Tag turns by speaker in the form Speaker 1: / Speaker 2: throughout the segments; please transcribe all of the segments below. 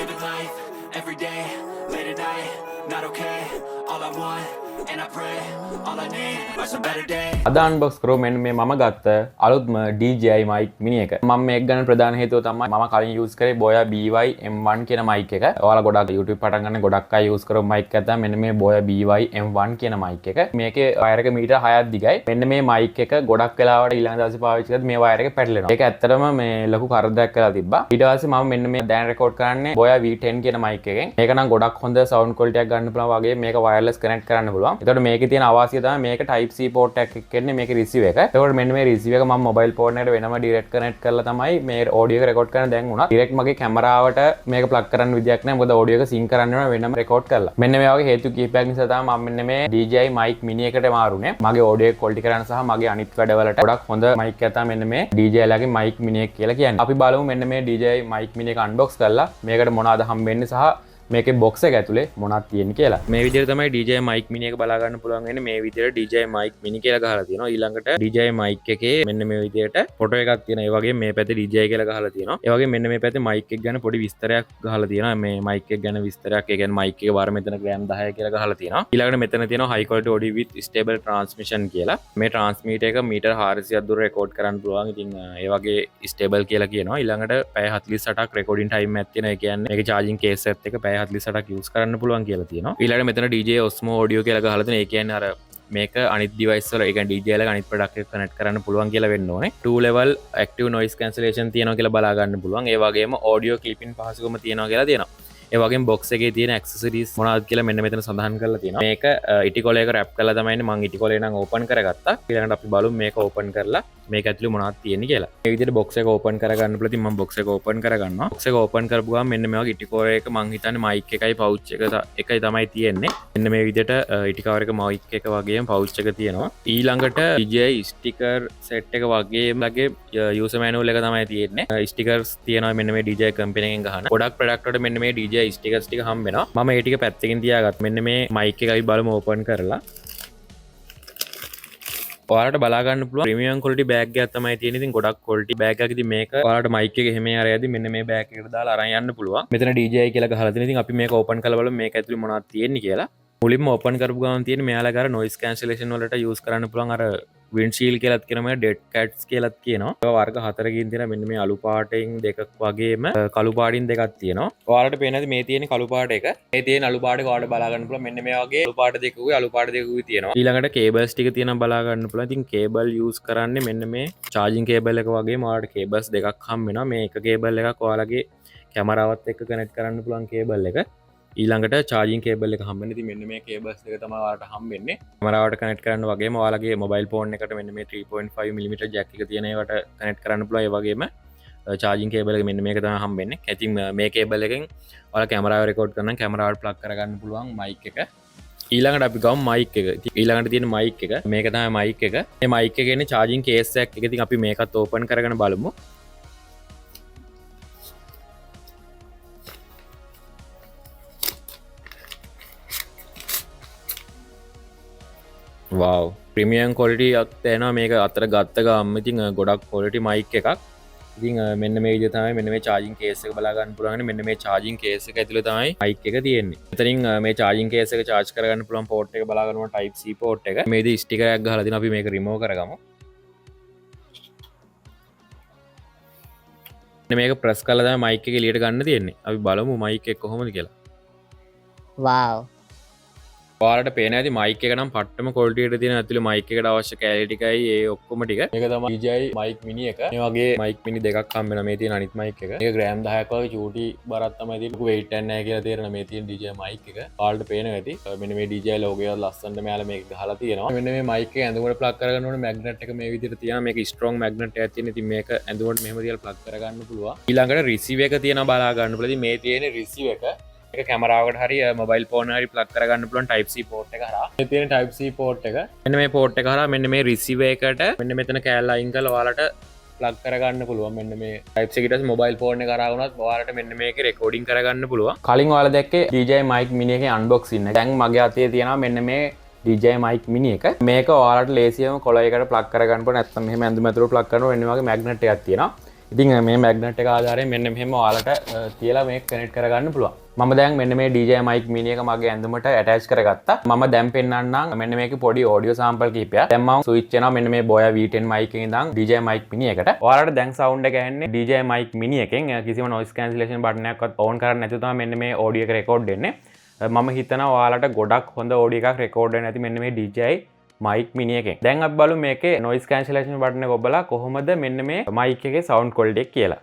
Speaker 1: living life, every day, late at night, not okay, all I want, and I pray, all I need are some better days.
Speaker 2: අද unbox කරෝ මෙන්න මේ මම ගත්ත අලුත්ම DJI mic mini එක. මම මේක ගන්න ප්‍රධාන හේතුව තමයි මම කලින් use කරේ Boya BY M1 කියන mic එක. ඔයාලා ගොඩක් YouTube පටන් ගන්න ගොඩක් අය use කරපු mic එක තමයි මෙන්න මේ Boya BY M1 කියන mic එක. මේකේ wire එක මීටර් 6ක් දිගයි. මෙන්න මේ mic එක ගොඩක් වෙලාවට ඊළඟ දවසේ පාවිච්චි කරද්දී මේ wire එක පැටලෙනවා. ඒක ඇත්තටම මේ ලොකු කරදරයක් කරලා තිබ්බා. ඊට පස්සේ මම මෙන්න මේ දැන් record කරන්නේ Boya V10 කියන mic එකෙන්. මේක නම් ගොඩක් හොඳ sound quality එකක් ගන්න පුළුවන් වගේ මේක wireless connect කරන්න පුළුවන්. ඒතකොට මේකේ තියෙන අවාසිය තමයි මේක type C port එකක් එක්කන්නේ මේකේ receive එක. ඒකට මෙන්න මේ receive එක මම mobile phone එකට වෙනම direct connect කරලා තමයි මේ audio එක record කරන්න දැන් උනා. direct මගේ කැමරාවට මේක plug කරන්න විදියක් නැහැ. මොකද audio එක sync කරන්න වෙන වෙනම record කරලා. මෙන්න මේ වගේ හේතු කිහිපයක් නිසා තමයි මම මෙන්න මේ DJI mic mini එකට මාරුනේ. මගේ audio එක quality කරන්න සහ මගේ අනිත් වැඩවලට ගොඩක් හොඳ mic එකක් තමයි මෙන්න මේ DJI ලගේ mic mini එක කියලා කියන්නේ. අපි බලමු මෙන්න මේ DJI mic mini එක unbox කරලා මේකට මොනවද හම්බෙන්නේ සහ මේකේ box එක ඇතුලේ මොනවද තියෙන්නේ කියලා. මේ විදිහට තමයි DJI mic mini එක බලා ගන්න පුළුවන් වෙන්නේ. මේ විදිහට DJI mic mini කියලා ගහලා තියෙනවා. ඊළඟට DJI mic එකේ මෙන්න මේ විදිහට ෆොටෝ එකක් තියෙනවා. ඒ වගේම මේ පැත්තේ DJI කියලා ගහලා තියෙනවා. ඒ වගේම මෙන්න මේ පැත්තේ mic එක ගැන පොඩි විස්තරයක් ගහලා තියෙනවා. මේ mic එක ගැන විස්තරයක්. ඒ කියන්නේ mic එකේ වර මෙතන ග්‍රෑම් 10 කියලා ගහලා තියෙනවා. ඊළඟට මෙතන තියෙනවා high quality audio with stable transmission කියලා. මේ transmit එක මීටර් 400ක් දුර රෙකෝඩ් කරන්න පුළුවන්. ඉතින් ඒ වගේ stable කියලා කියනවා. ඊළඟට පැය 48ක් recording time එකක් තියෙනවා. ඒ කියන්නේ මේකේ charging case එකත් එක්ක පැය 48ක් use කරන්න පුළුවන් කියලා තියෙනවා. ඊළඟට මෙතන DJI Osmo audio කියලා ගහලා තියෙනවා. ඒ කියන්නේ අර මේක අනිත් device වල ඒ කියන්නේ DJI ලගේ අනිත් product එක connect කරන්න පුළුවන් කියලා වෙන්න ඕනේ. 2 level active noise cancellation තියෙනවා කියලා බලා ගන්න පුළුවන්. ඒ වගේම audio clipping පහසුකම තියෙනවා කියලා තියෙනවා. ඒ වගේම box එකේ තියෙන accessories මොනවද කියලා මෙන්න මෙතන සඳහන් කරලා තියෙනවා. මේක ඉටිකොලයක wrap කරලා තමයි මම ඉටිකොලේ නම් open කරගත්තා. ඊළඟට අපි බලමු මේක open කරලා මේක ඇතුලේ මොනවද තියෙන්නේ කියලා. මේ විදිහට box එක open කරගන්න පුළුවන්. ඉතින් මම box එක open කරගන්නවා. box එක open කරපු ගමන් මෙන්න මේ වගේ ඉටිකොලයක මම හිතන්නේ mic එකයි pouch එකයි තමයි තියෙන්නේ. මෙන්න මේ විදිහට ඉටිකවර එක mic එක වගේම pouch එක තියෙනවා. ඊළඟට DJI sticker set එක වගේම ලගේ user manual එක තමයි තියෙන්නේ. stickers තියෙනවා මෙන්න මේ DJI company එකෙන් ගහන. ගොඩක් product වලට මෙන්න මේ DJI ස්ටිකර්ස් ටික හම්බ වෙනවා. මම ඒ ටික පැත්තකින් තියාගත්තා. මෙන්න මේ mic එක අපි බලමු open කරලා. ඔයාලට බලා ගන්න පුළුවන් ප්‍රීමියම් ක්වොලිටි බෑග් එකක් තමයි තියෙන්නේ. ඉතින් ගොඩක් ක්වොලිටි බෑග් එකක්. ඉතින් මේක ඔයාලට mic එක එහෙම ආරයදී මෙන්න මේ බෑග් එකට දාලා අරන් යන්න පුළුවන්. මෙතන DJI කියලා ගහලා තියෙනවා. ඉතින් අපි මේක open කරලා බලමු මේක ඇතුලේ මොනවද තියෙන්නේ කියලා. මුලින්ම open කරපු ගමන් තියෙන්නේ මෙයාලගේ අර noise cancellation වලට use කරන්න පුළුවන් අර windshield කියලාත් කියනවා dead cats කියලාත් කියනවා. ඒවා වර්ග 4කින් තියෙනවා. මෙන්න මේ අලු පාටෙන් දෙකක් වගේම කළු පාටින් දෙකක් තියෙනවා. ඔයාලට පේනද මේ තියෙන කළු පාට එක. මේ තියෙන අලු පාට එක ඔයාලට බලා ගන්න පුළුවන්. මෙන්න මේ වගේ අලු පාට දෙකකුයි අලු පාට දෙකකුයි තියෙනවා. ඊළඟට cables ටික තියෙනවා බලා ගන්න පුළුවන්. ඉතින් cable use කරන්නේ මෙන්න මේ charging cable එක වගේම ඔයාලට cables දෙකක් හම්බ වෙනවා. මේ එක cable එකක් ඔයාලගේ කැමරාවත් එක්ක connect කරන්න පුළුවන් cable එක. ඊළඟට charging cable එක හම්බෙන්නේ. ඉතින් මෙන්න මේ cables දෙක තමයි ඔයාලට හම්බෙන්නේ. කැමරාවට connect කරන්න වගේම ඔයාලගේ mobile phone එකට මෙන්න මේ 3.5 mm jack එක තියෙන ඒවට connect කරන්න පුළුවන්. ඒ වගේම charging cable එක මෙන්න මේක තමයි හම්බෙන්නේ. ඉතින් මේ cable එකෙන් ඔයාලා කැමරාව record කරන කැමරාවට plug කරගන්න පුළුවන් mic එක. ඊළඟට අපි ගමු mic එක. ඊළඟට තියෙන mic එක. මේක තමයි mic එක. මේ mic එකේ ඉන්නේ charging case එකක්. ඉතින් අපි මේකත් open කරගෙන බලමු. wow ප්‍රීමියම් ක්වොලිටි එකක් තේනවා මේක අතර ගත්ත ගාම. ඉතින් ගොඩක් ක්වොලිටි mic එකක්. ඉතින් මෙන්න මේ විදිහ තමයි මෙන්න මේ charging case එක බලා ගන්න පුළුවන්. මෙන්න මේ charging case එක ඇතුලේ තමයි mic එක තියෙන්නේ. එතනින් මේ charging case එක charge කරගන්න පුළුවන් port එක බලා ගන්නවා type C port එක. මේදී sticker එකක් ගහලා තියෙනවා. අපි මේක remove කරගමු. මේක press කරලා තමයි mic එක එළියට ගන්න තියෙන්නේ. අපි බලමු mic එක කොහොමද කියලා.
Speaker 3: wow
Speaker 2: ඔයාලට පේන ඇති mic එක නම් පට්ටම quality එකට තියෙන ඇතුලේ mic එකට අවශ්‍ය කැලේ ටිකයි ඒ ඔක්කොම ටික. මේක තමයි DJI mic mini එක. මේ වගේ mic mini දෙකක් හම්බ වෙනවා. මේ තියෙන අනිත් mic එක. මේක ග්‍රෑම් 10ක් වගේ චූටි බරක් තමයි තියෙන්නේ. ලොකු weight එකක් නැහැ කියලා තේරෙන මේ තියෙන DJI mic එක. ඔයාලට පේනවා ඇති. මෙන්න මේ DJI logo එක ලස්සනට මෙයාලා මේක ගහලා තියෙනවා. මෙන්න මේ mic එක ඇඳුමට plug කරගන්න ඕනේ magnet එක මේ විදිහට තියෙනවා. මේක strong magnet එකක් තියෙන. ඉතින් මේක ඇඳුමට මෙහෙම තියලා plug කරගන්න පුළුවන්. ඊළඟට receive එක තියෙනවා බලා ගන්න පුළුවන්. ඉතින් මේ තියෙන receive එක එක කැමරාවකට හරි මොබයිල් ෆෝන් හරි ප්ලග් කරගන්න පුළුවන් type C port එක හරහා. මේ තියෙන type C port එක. මෙන්න මේ port එක හරහා මෙන්න මේ receiver එකට මෙන්න මෙතන කෑල්ල අයින් කරලා ඔයාලට ප්ලග් කරගන්න පුළුවන්. මෙන්න මේ type C එකට මොබයිල් ෆෝන් එක හරහා වුණත් ඔයාලට මෙන්න මේකේ රෙකෝඩින් කරගන්න පුළුවන්. කලින් ඔයාලා දැක්කේ DJI mic mini එකේ unboxing එක. දැන් මගේ අතේ තියෙනවා මෙන්න මේ DJI mic mini එක. මේක ඔයාලට ලේසියම කොළ එකකට ප්ලග් කරගන්න පුළුවන්. නැත්නම් මෙහෙම ඇඳුම ඇතුළට ප්ලග් කරනවා. වෙන වගේ magnet එකක් තියෙනවා. ඉතින් මේ මැග්නට් එක ආධාරයෙන් මෙන්න මෙහෙම ඔයාලට තියලා මේක කනෙක්ට් කරගන්න පුළුවන්. මම දැන් මෙන්න මේ DJI mic mini එක මගේ ඇඳුමට ඇටච් කරගත්තා. මම දැන් පෙන්නන්නම් මෙන්න මේකේ පොඩි ඔඩියෝ සාම්පල් කිහිපයක්. දැන් මම ස්විච් කරනවා මෙන්න මේ Boya V10 mic එකෙන් ඉඳන් DJI mic mini එකට. ඔයාලට දැන් සවුන්ඩ් එක ඇහෙන්නේ DJI mic mini එකෙන්. කිසිම noise cancellation button එකක්වත් on කරන්නේ නැතුව තමයි මෙන්න මේ ඔඩියෝ එක රෙකෝඩ් වෙන්නේ. මම හිතනවා ඔයාලට ගොඩක් හොඳ ඔඩියෝ එකක් රෙකෝඩ් වෙන්න ඇති මෙන්න මේ DJI mic mini එකෙන්. දැන් අපි බලමු මේකේ noise cancellation button එක ඔබලා කොහොමද මෙන්න මේ mic එකේ sound quality එක කියලා.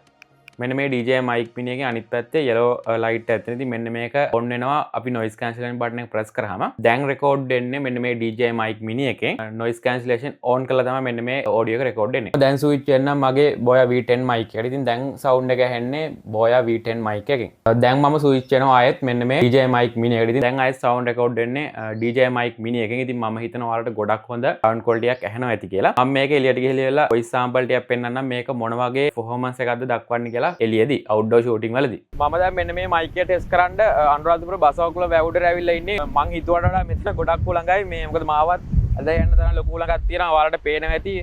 Speaker 2: මෙන්න මේ DJI mic mini එකේ අනිත් පැත්තේ yellow light එක තියෙන ඉතින් මෙන්න මේක on වෙනවා අපි noise cancellation button එක press කරාම දැන් record වෙන්නේ මෙන්න මේ DJI mic mini එකෙන් noise cancellation on කරලා තමයි මෙන්න මේ audio එක record වෙන්නේ. දැන් switch වෙන්නම් මගේ Boya V10 mic එකට. ඉතින් දැන් sound එක ඇහෙන්නේ Boya V10 mic එකෙන්. දැන් මම switch වෙනවා ආයෙත් මෙන්න මේ DJI mic mini එකට. ඉතින් දැන් ආයෙත් sound record වෙන්නේ DJI mic mini එකෙන්. ඉතින් මම හිතනවා ඔයාලට ගොඩක් හොඳ sound quality එකක් ඇහෙනවා ඇති කියලා. මම මේක එළියට ගිහලා voice sample ටිකක් පෙන්නන්නම් මේක මොන වගේ performance එකක්ද දක්වන්නේ කියලා එළියේදී outdoor shooting වලදී. මම දැන් මෙන්න මේ mic එක test කරන්න අනුරාධපුර බසවකුල වැවුඩට ඇවිල්ලා ඉන්නේ. මං හිතුවට වඩා මෙතන ගොඩක් ළඟයි. මේ මොකද මාවත් අද යන්න තරම් ලොකු ළඟක් තියෙනවා. ඔයාලට පේනවා ඇති.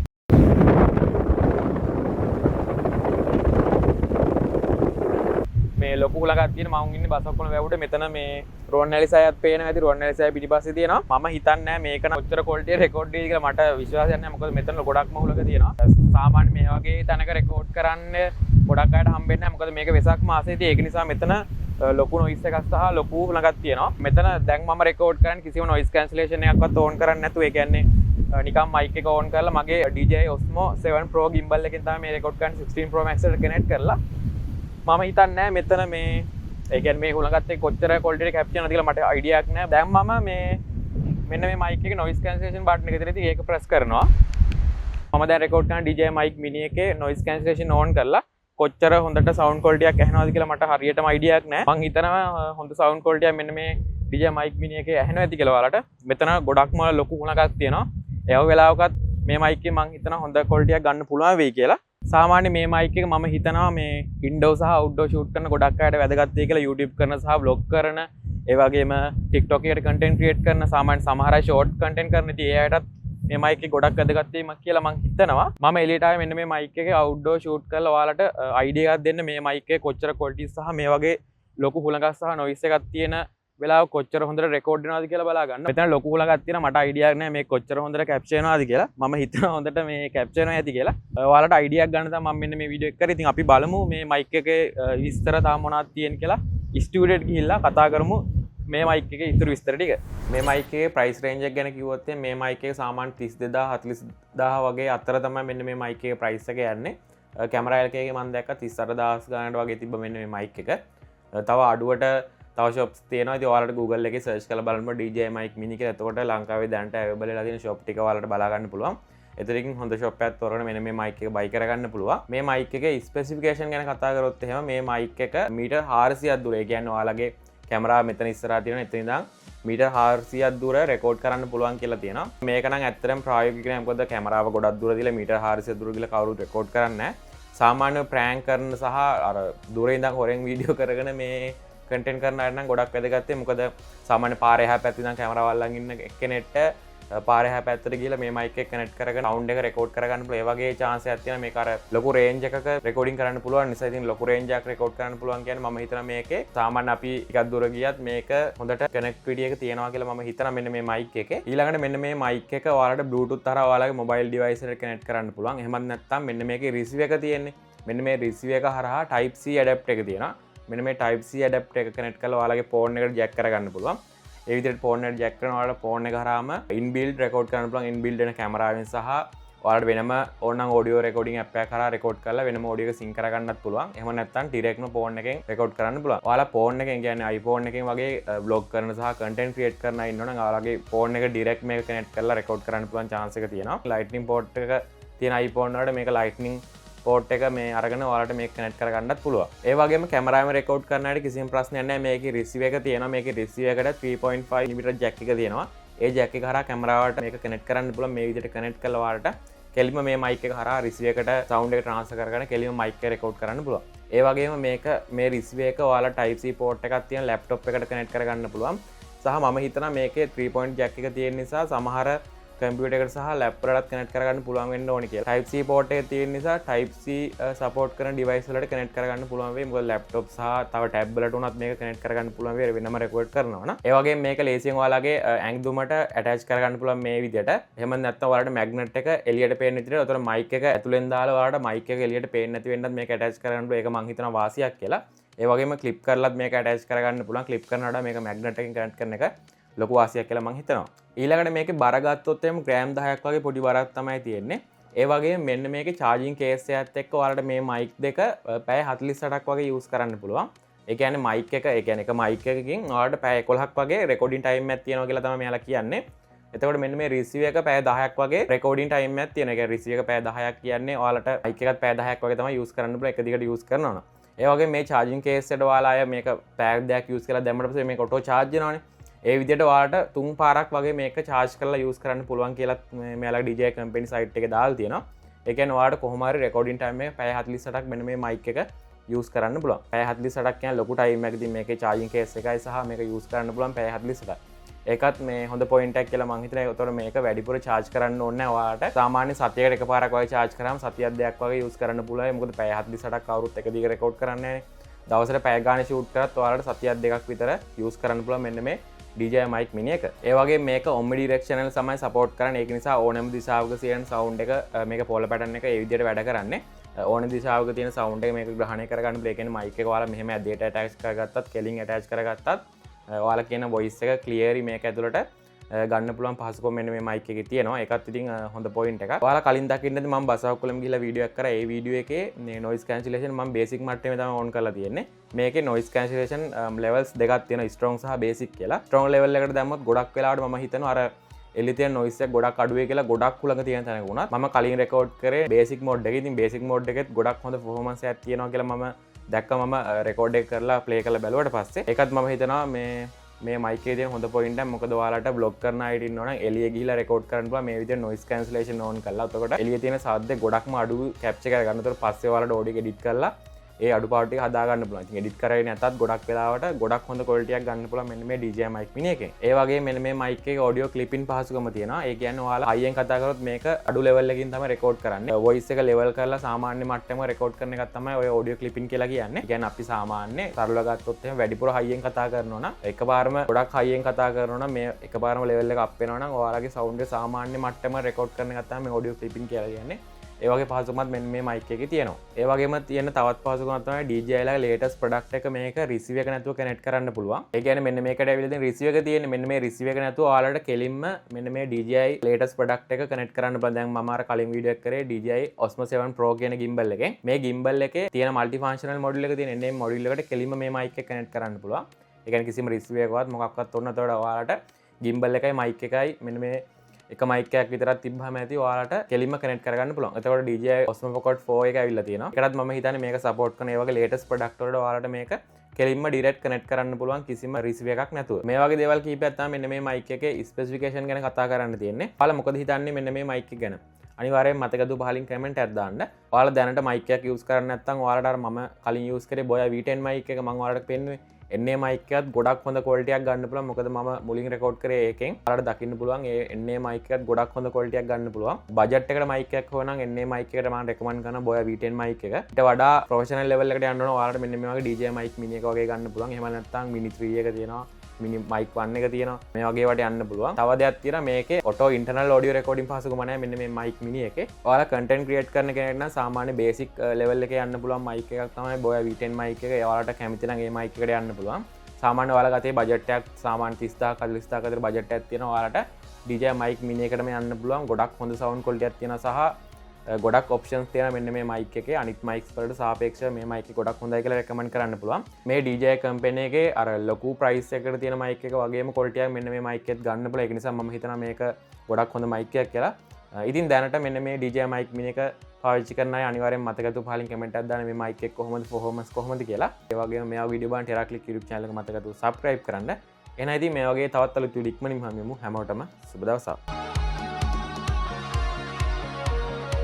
Speaker 2: මේ ලොකු ළඟක් තියෙන මම ඉන්නේ බසවකුල වැවුඩ. මෙතන මේ රෝන් ඇලිසයත් පේනවා ඇති. රෝන් ඇලිසය පිටිපස්සේ තියෙනවා. මම හිතන්නේ නැහැ මේක නම් ඔච්චර quality රෙකෝඩ් වෙයි කියලා. මට විශ්වාසයක් නැහැ. මොකද මෙතන ගොඩක්ම උලක තියෙනවා. සාමාන්‍ය මේ වගේ තැනක රෙකෝඩ් කරන්න ගොඩක් අයට හම්බෙන්නේ නැහැ. මොකද මේක වෙසක් මාසෙදී ඒක නිසා මෙතන ලොකු noise එකක් සහ ලොකු ළඟක් තියෙනවා. මෙතන දැන් මම රෙකෝඩ් කරන්නේ කිසිම noise cancellation එකක්වත් on කරන්නේ නැතුව. ඒ කියන්නේ නිකන් mic එක on කරලා මගේ DJI Osmo 7 Pro gimbal එකෙන් තමයි මේ රෙකෝඩ් කරන්නේ 16 Pro Max එකට කනෙක්ට් කරලා. මම හිතන්නේ නැහැ මෙතන මේ ඒ කියන්නේ මේ හුලඟත් එක්ක කොච්චර quality එක capture කරනවද කියලා මට idea එකක් නැහැ. දැන් මම මේ මෙන්න මේ mic එකේ noise cancellation button එක තියෙනවා. ඒක press කරනවා. මම දැන් රෙකෝඩ් කරන DJI mic mini එකේ noise cancellation on කරලා කොච්චර හොඳට sound quality එකක් ඇහෙනවද කියලා මට හරියටම idea එකක් නැහැ. මං හිතනවා හොඳ sound quality එකක් මෙන්න මේ DJI mic mini එකේ ඇහෙනවා ඇති කියලා ඔයාලට. මෙතන ගොඩක්ම ලොකු හුලඟක් තියෙනවා. ඒව වෙලාවකත් මේ mic එකේ මං හිතනවා හොඳ quality එකක් ගන්න පුළුවන් වෙයි කියලා. සාමාන්‍ය මේ mic එක මම හිතනවා මේ indoor සහ outdoor shoot කරන ගොඩක් අයට වැදගත් වෙයි කියලා YouTube කරන සහ vlog කරන ඒ වගේම TikTok එකට content create කරන සාමාන්‍ය සමහර අය short content කරන ඉතින් ඒ අයටත් මේ mic එක ගොඩක් වැදගත් වෙයි කියලා මම හිතනවා. මම එළියට ආවේ මෙන්න මේ mic එකේ outdoor shoot කරලා ඔයාලට idea එකක් දෙන්න මේ mic එකේ කොච්චර quality සහ මේ වගේ ලොකු හුලඟක් සහ noise එකක් තියෙන වෙලාව කොච්චර හොඳට රෙකෝඩ් වෙනවද කියලා බලා ගන්න. මෙතන ලොකු හුලඟක් තියෙනවා මට idea එකක් නැහැ මේ කොච්චර හොඳට capture වෙනවද කියලා. මම හිතනවා හොඳට මේ capture වෙනවා ඇති කියලා. ඔයාලට idea එකක් ගන්න තමයි මම මෙන්න මේ වීඩියෝ එක කරේ. ඉතින් අපි බලමු මේ mic එකේ විස්තර තාම මොනවද තියෙන කියලා. ස්ටුඩියෝ එකට ගිහිල්ලා කතා කරමු මේ mic එකේ ඉතුරු විස්තර ටික. මේ mic එකේ price range එක ගැන කිව්වොත් මේ mic එකේ සාමාන්‍ය 32000 40000 වගේ අතර තමයි මෙන්න මේ mic එකේ price එක යන්නේ. කැමරා එකේ මම දැක්කා 38000 ගානට වගේ තිබ්බ මෙන්න මේ mic එක. තව අඩුවට තව shops තියෙනවා. ඉතින් ඔයාලට Google එකේ search කරලා බලන්න DJI mic mini කියලා. එතකොට ලංකාවේ දැනට available වෙලා තියෙන shop ටික ඔයාලට බලා ගන්න පුළුවන්. එතනකින් හොඳ shop එකක් තෝරගෙන මෙන්න මේ mic එක buy කරගන්න පුළුවන්. මේ mic එකේ specification ගැන කතා කරොත් එහෙම මේ mic එක මීටර් 400ක් දුර. ඒ කියන්නේ ඔයාලගේ කැමරාව මෙතන ඉස්සරහා තියෙනවා. එතන ඉඳන් මීටර් 400ක් දුර රෙකෝඩ් කරන්න පුළුවන් කියලා තියෙනවා. මේක නම් ඇත්තටම ප්‍රායෝගික නෑ. මොකද කැමරාව ගොඩක් දුර දීලා මීටර් 400 දුර ගිහලා කවුරුත් රෙකෝඩ් කරන්නේ නැහැ. සාමාන්‍ය prank කරන සහ අර දුරේ ඉඳන් හොරෙන් වීඩියෝ කරගෙන මේ content කරන අය නම් ගොඩක් වැදගත් වෙයි. මොකද සාමාන්‍ය පාරේ එහා පැත්තේ ඉඳන් කැමරාව අල්ලන් ඉන්න එක්කෙනෙක්ට පාරේ එහා පැත්තට ගිහලා මේ mic එක connect කරගෙන sound එක record කරගන්න පුළුවන්. ඒ වගේ chance එකක් තියෙනවා. මේක අර ලොකු range එකක recording කරන්න පුළුවන් නිසා ඉතින් ලොකු range එකක් record කරන්න පුළුවන් කියන්නේ මම හිතනවා මේකේ සාමාන්‍ය අපි ටිකක් දුර ගියත් මේක හොඳට connectivity එක තියෙනවා කියලා මම හිතනවා මෙන්න මේ mic එකේ. ඊළඟට මෙන්න මේ mic එක ඔයාලට bluetooth හරහා ඔයාලගේ mobile device එකට connect කරන්න පුළුවන්. එහෙමත් නැත්නම් මෙන්න මේකේ receiver එක තියෙන්නේ. මෙන්න මේ receiver එක හරහා type C adapter එක තියෙනවා. මෙන්න මේ type C adapter එක connect කරලා ඔයාලගේ phone එකට jack කරගන්න පුළුවන්. ඒ විදිහට phone එකට jack කරන ඔයාලට phone එක හරහාම inbuilt record කරන්න පුළුවන්. inbuilt වෙන කැමරාවෙන් සහ ඔයාලට වෙනම ඕනනම් audio recording app එකක් හරහා record කරලා වෙනම audio එක sync කරගන්නත් පුළුවන්. එහෙම නැත්නම් directම phone එකෙන් record කරන්න පුළුවන්. ඔයාලා phone එකෙන් කියන්නේ iPhone එකෙන් වගේ vlog කරන සහ content create කරන අය ඉන්නවනම් ඔයාලගේ phone එක direct මේක connect කරලා record කරන්න පුළුවන් chance එක තියෙනවා. lightning port එක තියෙන iPhone වලට මේක lightning පෝට් එක මේ අරගෙන ඔයාලට මේක කනෙක්ට් කරගන්නත් පුළුවන්. ඒ වගේම කැමරාවෙන් රෙකෝඩ් කරන අයට කිසිම ප්‍රශ්නයක් නැහැ. මේකේ රිසීවර් එක තියෙනවා. මේකේ රිසීවර් එකට 3.5 mm ජැක් එක තියෙනවා. ඒ ජැක් එක හරහා කැමරාවට මේක කනෙක්ට් කරන්න පුළුවන්. මේ විදිහට කනෙක්ට් කරලා ඔයාලට කෙලින්ම මේ mic එක හරහා රිසීවර් එකට sound එක transfer කරගෙන කෙලින්ම mic එක රෙකෝඩ් කරන්න පුළුවන්. ඒ වගේම මේක මේ රිසීවර් එක ඔයාලා type C port එකක් තියෙන laptop එකට කනෙක්ට් කරගන්න පුළුවන්. සහ මම හිතනවා මේකේ 3 point jack එක තියෙන නිසා සමහර කම්පියුටර් එකට සහ ලැප්ටොප් එකකට කනෙක්ට් කරගන්න පුළුවන් වෙන්න ඕනේ කියලා. Type C port එක තියෙන නිසා Type C support කරන device වලට කනෙක්ට් කරගන්න පුළුවන් වෙයි. මොකද laptop සහ තව tab වලට උනත් මේක කනෙක්ට් කරගන්න පුළුවන් වෙයි වෙනම රෙකෝඩ් කරනවා නම්. ඒ වගේම මේක ලේසියෙන් ඔයාලගේ ඇඟිදුමට attach කරගන්න පුළුවන් මේ විදිහට. එහෙම නැත්නම් ඔයාලට magnet එක එළියට පේන විදිහට උතන mic එක ඇතුලෙන් දාලා ඔයාලට mic එක එළියට පේන්නේ නැති වෙන්නත් මේක attach කරගන්න පුළුවන්. ඒක මං හිතනවා වාසියක් කියලා. ඒ වගේම clip කරලත් මේක attach කරගන්න පුළුවන්. clip කරන වඩා මේක magnet එකකින් connect කරන එක ලොකු වාසියක් කියලා මං හිතනවා. ඊළඟට මේකේ බර ගත්තොත් එම් ග්‍රෑම් 10ක් වගේ පොඩි බරක් තමයි තියෙන්නේ. ඒ වගේ මෙන්න මේකේ charging case එකත් එක්ක ඔයාලට මේ mic දෙක පැය 48ක් වගේ use කරන්න පුළුවන්. ඒ කියන්නේ mic එක ඒ කියන්නේ එක mic එකකින් ඔයාලට පැය 11ක් වගේ recording time එකක් තියෙනවා කියලා තමයි මෙයාලා කියන්නේ. එතකොට මෙන්න මේ receive එක පැය 10ක් වගේ recording time එකක් තියෙනවා. ඒ කියන්නේ receive එක පැය 10ක් කියන්නේ ඔයාලට mic එකත් පැය 10ක් වගේ තමයි use කරන්න පුළුවන් එක දිගට use කරනවා නම්. ඒ වගේ මේ charging case එකට ඔයාලා අය මේක පැයක් දෙකක් use කරලා දැම්මට පස්සේ මේක auto charge වෙනවනේ. ඒ විදිහට ඔයාලට 3 පාරක් වගේ මේක charge කරලා use කරන්න පුළුවන් කියලා මෙයාලා DJI company site එකේ දාලා තියෙනවා. ඒ කියන්නේ ඔයාලට කොහොම හරි recording time එක පැය 48ක් මෙන්න මේ mic එක use කරන්න පුළුවන්. පැය 48ක් කියන්නේ ලොකු time එකක්. ඉතින් මේකේ charging case එකයි සහ මේක use කරන්න පුළුවන් පැය 48ක්. ඒකත් මේ හොඳ point එකක් කියලා මං හිතනවා. ඒතකොට මේක වැඩිපුර charge කරන්න ඕනේ නැහැ ඔයාලට. සාමාන්‍ය සතියකට එකපාරක් වගේ charge කරාම සතියක් දෙකක් වගේ use කරන්න පුළුවන්. මොකද පැය 48ක් කවුරුත් එක දිගට record කරන්නේ නැහැ නේ. දවසට පැය ගානේ shoot කරත් ඔයාලට සතියක් දෙකක් විතර use කරන්න පුළුවන් මෙන්න මේ DJI mic mini එක. ඒ වගේ මේක omnidirectional තමයි support කරන්නේ. ඒක නිසා ඕනෑම දිශාවක තියෙන sound එක මේක polar pattern එක ඒ විදිහට වැඩ කරන්නේ. ඕන දිශාවක තියෙන sound එක මේක ග්‍රහණය කරගන්න පුළුවන්. ඒ කියන්නේ mic එක ඔයාලා මෙහෙම ඇදේට attach කරගත්තත්, කෙලින් attach කරගත්තත් ඔයාලා කියන voice එක clearly මේක ඇතුළට ගන්න පුළුවන් පහසුකම් මෙන්න මේ mic එකේ තියෙනවා. ඒකත් ඉතින් හොඳ point එකක්. ඔයාලා කලින් දකින්නද මම බසවක්කුලම ගිහලා වීඩියෝ එකක් කරා. ඒ වීඩියෝ එකේ මේ noise cancellation මම basic මට්ටමේ තමයි on කරලා තියෙන්නේ. මේකේ noise cancellation levels දෙකක් තියෙනවා, strong සහ basic කියලා. strong level එකට දැම්මොත් ගොඩක් වෙලාවට මම හිතනවා අර එළි තියෙන noise එක ගොඩක් අඩු වෙයි කියලා ගොඩක් උලඟ තියෙන තැනක වුණත් මම කලින් record කරේ basic mode එකේ. ඉතින් basic mode එකෙත් ගොඩක් හොඳ performance එකක් තියෙනවා කියලා මම දැක්ක. මම record එක කරලා play කරලා බැලුවට පස්සේ ඒකත් මම හිතනවා මේ mic එකේ තියෙන හොඳ point එක. මොකද ඔයාලට vlog කරන අයට ඉන්නවනම් එළිය ගිහිලා record කරන්න පුළුවන් මේ විදිහට noise cancellation on කරලා. එතකොට එළියේ තියෙන ශබ්ද ගොඩක්ම අඩු capture කරගන්න. එතකොට පස්සේ ඔයාලට audio එක edit කරලා ඒ අඩුපාඩු ටික හදා ගන්න පුළුවන්. ඉතින් edit කරගෙන නැතත් ගොඩක් වෙලාවට ගොඩක් හොඳ quality එකක් ගන්න පුළුවන් මෙන්න මේ DJI mic mini එකෙන්. ඒ වගේම මෙන්න මේ mic එකේ audio clipping පහසුකම තියෙනවා. ඒ කියන්නේ ඔයාලා high එකෙන් කතා කරොත් මේක අඩු level එකකින් තමයි record කරන්නේ. voice එක level කරලා සාමාන්‍ය මට්ටමක record කරන එකක් තමයි ඔය audio clipping කියලා කියන්නේ. ඒ කියන්නේ අපි සාමාන්‍ය සරලව ගත්තොත් එහෙම වැඩිපුර high එකෙන් කතා කරනවා නම් එකපාරම ගොඩක් high එකෙන් කතා කරනවා නම් මේ එකපාරම level එක up වෙනවා නම් ඔයාලගේ sound එක සාමාන්‍ය මට්ටමක record කරන එකක් තමයි මේ audio clipping කියලා කියන්නේ. ඒ වගේ පහසුකමත් මෙන්න මේ mic එකේ තියෙනවා. ඒ වගේම තියෙන තවත් පහසුකමක් තමයි DJI ලා latest product එක මේක receive එක නැතුව connect කරන්න පුළුවන්. ඒ කියන්නේ මෙන්න මේකට ඇවිල්ලා තියෙන receive එක තියෙන්නේ. මෙන්න මේ receive එක නැතුව ඔයාලට කෙලින්ම මෙන්න මේ DJI latest product එක connect කරන්න පුළුවන්. දැන් මම අර කලින් වීඩියෝ එක කරේ DJI Osmo 7 Pro කියන gimbal එකෙන්. මේ gimbal එකේ තියෙන multifunctional module එක තියෙන NM module එකට කෙලින්ම මේ mic එක connect කරන්න පුළුවන්. ඒ කියන්නේ කිසිම receive එකවත් මොකක්වත් ඕන නැතකොට ඔයාලට gimbal එකයි mic එකයි මෙන්න මේ එක mic එකක් විතරක් තිබ්බහම ඇති ඔයාලට කෙලින්ම connect කරගන්න පුළුවන්. එතකොට DJI Osmo Pocket 4 එක ඇවිල්ලා තියෙනවා. ඒකටත් මම හිතන්නේ මේක support කරන ඒ වගේ latest product වලට ඔයාලට මේක කෙලින්ම direct connect කරන්න පුළුවන් කිසිම receive එකක් නැතුව. මේ වගේ දේවල් කීපයක් තමයි මෙන්න මේ mic එකේ specification ගැන කතා කරන්න තියෙන්නේ. ඔයාලා මොකද හිතන්නේ මෙන්න මේ mic එක ගැන? අනිවාර්යෙන් මතකද පහලින් කමෙන්ට් එකක් දාන්න. ඔයාලා දැනට mic එකක් use කරන්නේ නැත්නම් ඔයාලට අර මම කලින් use කරේ Boya V10 mic එක මම ඔයාලට පෙන්නුවේ. එන්නේ mic එකත් ගොඩක් හොඳ quality එකක් ගන්න පුළුවන්. මොකද මම මුලින් record කරේ ඒකෙන්. ඔයාලට දකින්න පුළුවන් ඒ එන්නේ mic එකත් ගොඩක් හොඳ quality එකක් ගන්න පුළුවන්. budget එකට mic එකක් හොයනම් එන්නේ mic එකට මම recommend කරනවා Boya V10 mic එක. ඊට වඩා professional level එකට යන්න ඕන ඔයාලට මෙන්න මේ වගේ DJI mic mini එක වගේ ගන්න පුළුවන්. එහෙම නැත්නම් mini 3 එක තියෙනවා. mini mic 1 එක තියෙනවා. මේ වගේ වට යන්න පුළුවන්. තව දෙයක් තියෙනවා මේකේ auto internal audio recording පහසුකම නැහැ මෙන්න මේ mic mini එකේ. ඔයාලා content create කරන කෙනෙක් නම් සාමාන්‍ය basic level එකේ යන්න පුළුවන් mic එකක් තමයි Boya V10 mic එක. ඔයාලට කැමති නම් මේ mic එකට යන්න පුළුවන්. සාමාන්‍ය ඔයාලා ගතේ බජට් එකක් සාමාන්‍ය 30000 40000 අතර බජට් එකක් තියෙනවා. ඔයාලට DJI mic mini එකටම යන්න පුළුවන්. ගොඩක් හොඳ sound quality එකක් තියෙනවා සහ ගොඩක් ඔප්ෂන්ස් තියෙනවා මෙන්න මේ mic එකේ. අනිත් mics වලට සාපේක්ෂව මේ mic එක ගොඩක් හොඳයි කියලා recommend කරන්න පුළුවන්. මේ DJI company එකේ අර ලොකු price එකකට තියෙන mic එක වගේම quality එකක් මෙන්න මේ mic එකෙත් ගන්න පුළුවන්. ඒක නිසා මම හිතනවා මේක ගොඩක් හොඳ mic එකක් කියලා. ඉතින් දැනට මෙන්න මේ DJI mic mini එක පාවිච්චි කරන අය අනිවාර්යෙන් මතකතු පහලින් කමෙන්ට් එකක් දාන්න මේ mic එක කොහොමද performance කොහොමද කියලා. ඒ වගේම මේ වීඩියෝ බලන්න Terraclick YouTube channel එක මතකතු subscribe කරන්න. එහෙනම් ඉතින් මේ වගේ තවත් අලුත් වීඩියෝ ඉක්මනින්ම හමුවෙමු. හැමෝටම සුබ දවසක්.